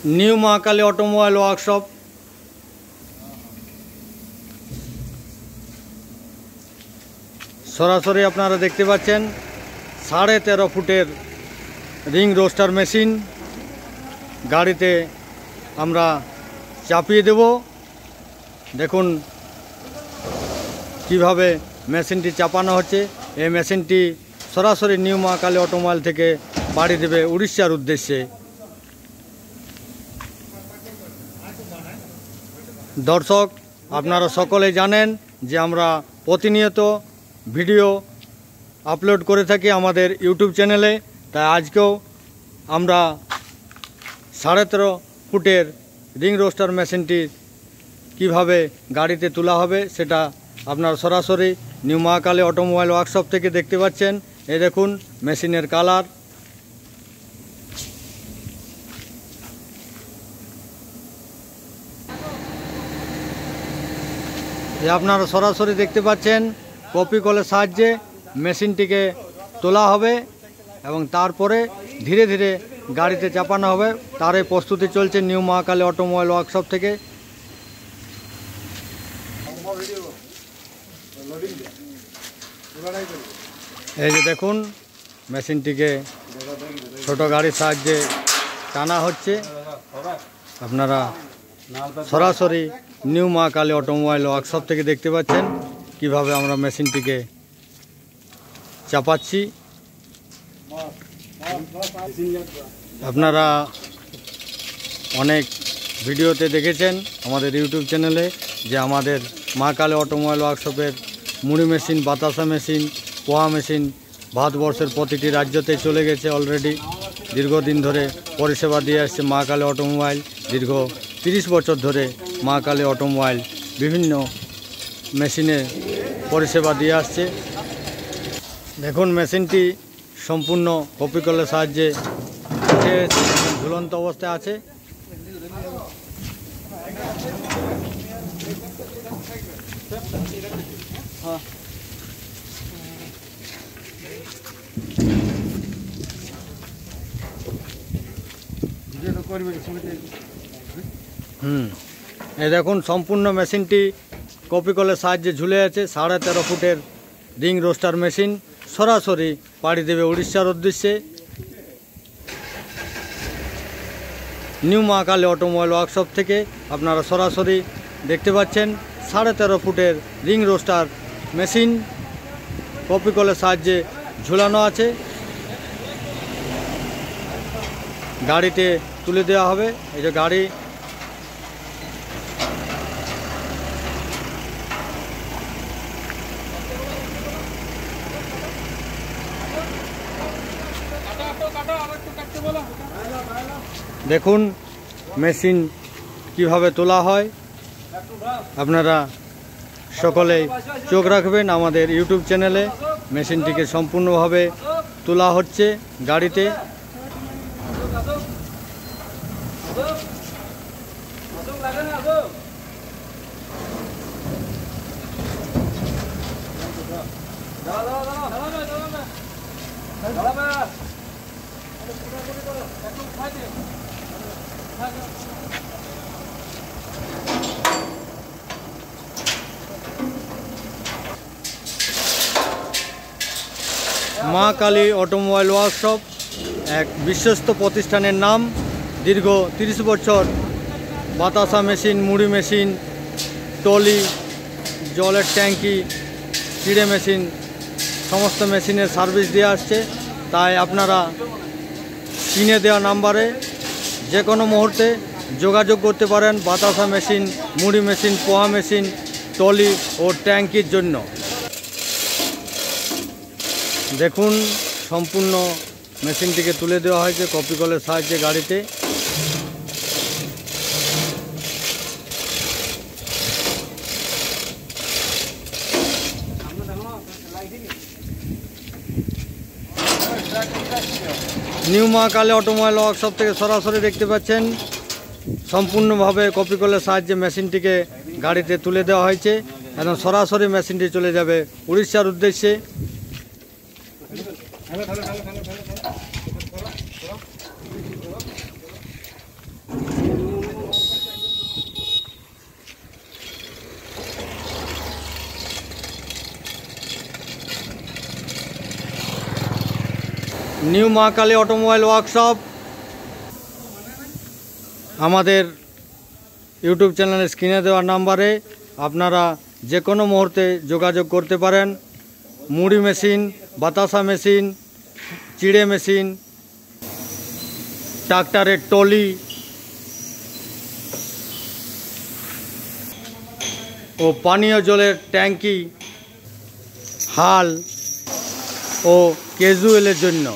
New Mahakali automobile workshop. সরাসরি আপনারা দেখতে পাচ্ছেন 13.5 ফুটের রিং রোস্টার মেশিন গাড়িতে আমরা চাপিয়ে দেব। দেখুন কিভাবে মেশিনটি চাপানো হচ্ছে। এই মেশিনটি সরাসরি নিউ মহাকালী অটোমোবাইল থেকে পাড়ি দেবে উড়িষ্যার উদ্দেশ্যে। দর্শক, আপনারা সকলেই জানেন যে আমরা প্রতিনিয়ত ভিডিও আপলোড করে থাকি আমাদের ইউটিউব চ্যানেলে। তাই আজকেও আমরা 13.5 ফুটের রিং রোস্টার মেশিনটি কিভাবে গাড়িতে তোলা হবে সেটা আপনারা সরাসরি নিউ মহাকালী অটোমোবাইল ওয়ার্কশপ থেকে দেখতে পাচ্ছেন। এই দেখুন মেশিনের কালার। আপনারা সরাসরি দেখতে পাচ্ছেন কপি কলের সাহায্যে মেশিনটিকে তোলা হবে এবং তারপরে ধীরে ধীরে গাড়িতে চাপানো হবে। তারই প্রস্তুতি চলছে নিউ মহাকালী অটোমোবাইল ওয়ার্কশপ থেকে। এই যে দেখুন মেশিনটিকে ছোট গাড়ির সাহায্যে টানা হচ্ছে। আপনারা সরাসরি নিউ মহাকালী অটোমোবাইল ওয়ার্কশপ থেকে দেখতে পাচ্ছেন কিভাবে আমরা মেশিনটিকে চাপাচ্ছি। আপনারা অনেক ভিডিওতে দেখেছেন আমাদের ইউটিউব চ্যানেলে যে আমাদের মহাকালী অটোমোবাইল ওয়ার্কশপের মুড়ি মেশিন, বাতাসা মেশিন, পোহা মেশিন ভারতবর্ষের প্রতিটি রাজ্যতে চলে গেছে অলরেডি। দীর্ঘদিন ধরে পরিষেবা দিয়ে আসছে মহাকালী অটোমোবাইল। দীর্ঘ 30 বছর ধরে মহাকালী অটোমোবাইল বিভিন্ন মেশিনে পরিষেবা দিয়ে আসছে। দেখুন মেশিনটি সম্পূর্ণ কপি কলের সাহায্যে ঝুলন্ত অবস্থায় আছে। এই দেখুন সম্পূর্ণ মেশিনটি কপি কলের সাহায্যে ঝুলে আছে। 13.5 ফুটের রিং রোস্টার মেশিন সরাসরি পাড়ি দেবে উড়িষ্যার উদ্দেশ্যে। নিউ মহাকালী অটোমোবাইল ওয়ার্কশপ থেকে আপনারা সরাসরি দেখতে পাচ্ছেন 13.5 ফুটের রিং রোস্টার মেশিন কপি কলের সাহায্যে ঝুলানো আছে। গাড়িতে তুলে দেওয়া হবে। এই যে গাড়ি দেখুন মেশিন কিভাবে তোলা হয়। আপনারা সকলেই চোখ রাখবেন আমাদের ইউটিউব চ্যানেলে। মেশিনটিকে সম্পূর্ণভাবে তোলা হচ্ছে গাড়িতে। মহাকালী অটোমোবাইল ওয়ার্কশপ এক বিশ্বস্ত প্রতিষ্ঠানের নাম। দীর্ঘ 30 বছর বাতাসা মেশিন, মুড়ি মেশিন, টলি, জলের ট্যাঙ্কি, চিড়ে মেশিন সমস্ত মেশিনের সার্ভিস দিয়ে আসছে। তাই আপনারা কিনে দেওয়া নাম্বারে যে কোনো মুহূর্তে যোগাযোগ করতে পারেন বাতাসা মেশিন, মুড়ি মেশিন, পোহা মেশিন, টলি ও ট্যাঙ্কির জন্য। দেখুন সম্পূর্ণ মেশিনটিকে তুলে দেওয়া হয়েছে কপি কলের সাহায্যে গাড়িতে। নিউ মহাকালী অটোমোবাইল ওয়ার্কশপ থেকে সরাসরি দেখতে পাচ্ছেন সম্পূর্ণভাবে কপি কলের সাহায্যে মেশিনটিকে গাড়িতে তুলে দেওয়া হয়েছে এবং সরাসরি মেশিনটি চলে যাবে উড়িষ্যার উদ্দেশ্যে। নিউ মা কালী অটোমোবাইল ওয়ার্কশপ আমাদের ইউটিউব চ্যানেলের স্ক্রিনে দেওয়ার নাম্বারে আপনারা যে কোনো মুহূর্তে যোগাযোগ করতে পারেন। মুড়ি মেশিন, বাতাসা মেশিন, চিড়ে মেশিন, ট্রাক্টরের টলি ও পানীয় জলের ট্যাঙ্কি, হাল ও ক্যাজুয়ালের জন্য